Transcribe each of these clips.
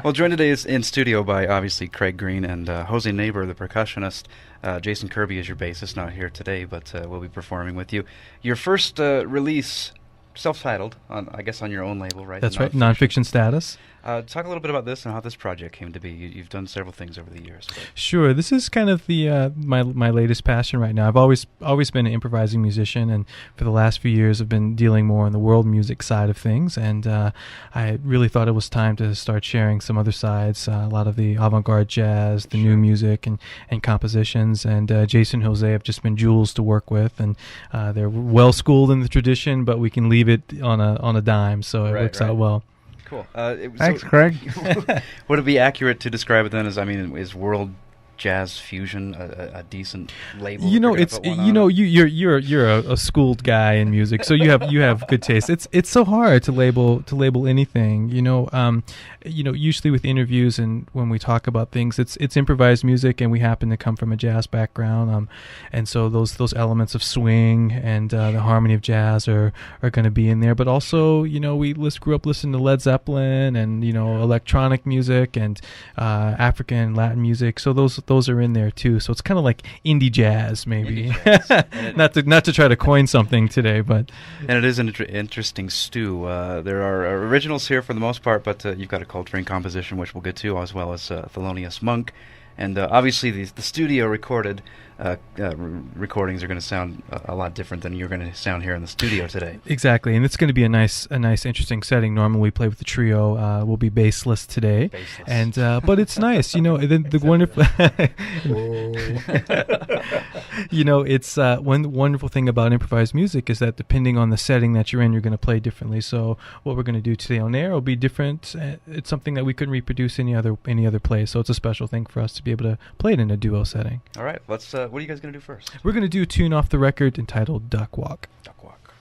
Well, joined today is in studio by obviously Craig Green and Jose Neighbor, the percussionist. Jason Kirby is your bassist, not here today, but will be performing with you. Your first release, self-titled, I guess on your own label, right? That's right, nonfiction status. Talk a little bit about this and how this project came to be. You've done several things over the years. Sure, this is kind of the my latest passion right now. I've always been an improvising musician, and for the last few years, I've been dealing more on the world music side of things. And I really thought it was time to start sharing some other sides, a lot of the avant-garde jazz, the new music, and compositions. And Jason and Jose have just been jewels to work with, and they're well schooled in the tradition, but we can leave it on a dime, so it works out well. Cool. Thanks, Craig. Would it be accurate to describe it then as, is world jazz fusion a decent label? You're a schooled guy in music, so you have good taste. It's so hard to label anything. Usually with interviews and when we talk about things, it's improvised music, and we happen to come from a jazz background, and so those elements of swing and the harmony of jazz are going to be in there. But also, we grew up listening to Led Zeppelin and electronic music and African and Latin music. So those are in there too. So it's kind of like indie jazz, maybe. Indie jazz. not to try to coin something today, but and it is an interesting stew. There are originals here for the most part, but you've got a Coltrane composition, which we'll get to, as well as Thelonious Monk. And obviously the studio recorded recordings are going to sound a lot different than you're going to sound here in the studio today. Exactly, and it's going to be a nice, interesting setting. Normally we play with the trio. We'll be bassless today, and but it's nice, The wonderful, it's one wonderful thing about improvised music is that depending on the setting that you're in, you're going to play differently. So what we're going to do today on air will be different. It's something that we couldn't reproduce any other place. So it's a special thing for us to be able to play it in a duo setting. All right, let's. What are you guys going to do first? We're going to do a tune off the record entitled Duck Walk. Duck Walk.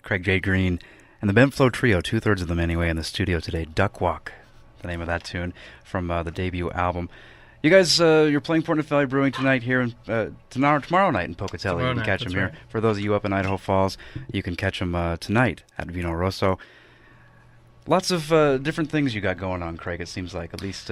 Craig J. Green and the Bent Flow Trio, two-thirds of them anyway, in the studio today. Duck Walk, the name of that tune from the debut album. You guys, you're playing Portland Valley Brewing tonight here, tomorrow night in Pocatello. You can catch them here. Right. For those of you up in Idaho Falls, you can catch them tonight at Vino Rosso. Lots of different things you got going on, Craig, it seems like. At least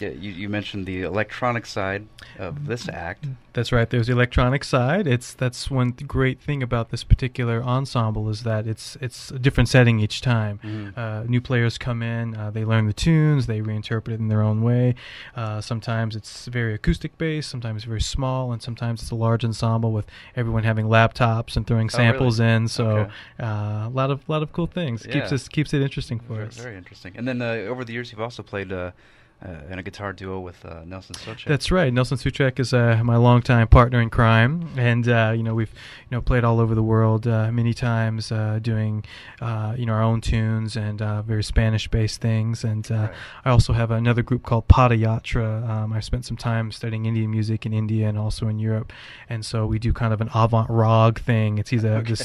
you mentioned the electronic side of this act. That's right. There's the electronic side. That's one great thing about this particular ensemble is that it's a different setting each time. Mm-hmm. New players come in, they learn the tunes, they reinterpret it in their own way. Sometimes it's very acoustic based, sometimes very small, and sometimes it's a large ensemble with everyone having laptops and throwing samples in. So a lot of cool things. Yeah. Keeps it interesting for us. Very interesting. And then over the years, you've also played in a guitar duo with Nelson Suchek. That's right. Nelson Suchek is my longtime partner in crime, and we've played all over the world many times, doing our own tunes and very Spanish-based things. And right. I also have another group called Padayatra. I spent some time studying Indian music in India and also in Europe, and so we do kind of an avant-rogue thing. He's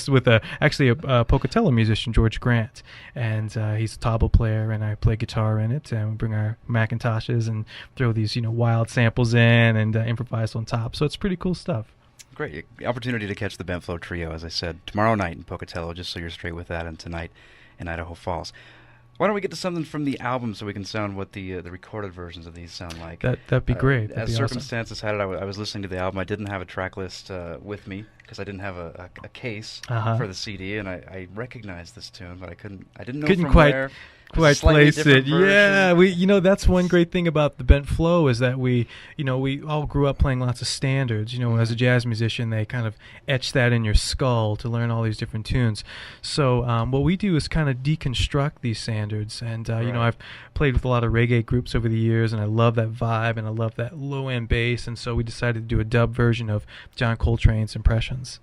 with actually a Pocatello musician, George Grant, and he's a tabla player, and I play guitar in it, and we bring our Macintoshes and throw these wild samples in and improvise on top. So it's pretty cool stuff. Great. Opportunity to catch the Bent Flow Trio, as I said, tomorrow night in Pocatello, just so you're straight with that, and tonight in Idaho Falls. Why don't we get to something from the album so we can sound what the recorded versions of these sound like? That'd be great. As circumstances had it, I was listening to the album. I didn't have a track list with me because I didn't have a case for the CD, and I recognized this tune, but I didn't know from where. Quite place it. Yeah, that's one great thing about the Bent Flow is that we all grew up playing lots of standards. As a jazz musician, they kind of etch that in your skull to learn all these different tunes. So what we do is kind of deconstruct these standards. And right. I've played with a lot of reggae groups over the years, and I love that vibe and I love that low end bass. And so we decided to do a dub version of John Coltrane's Impressions.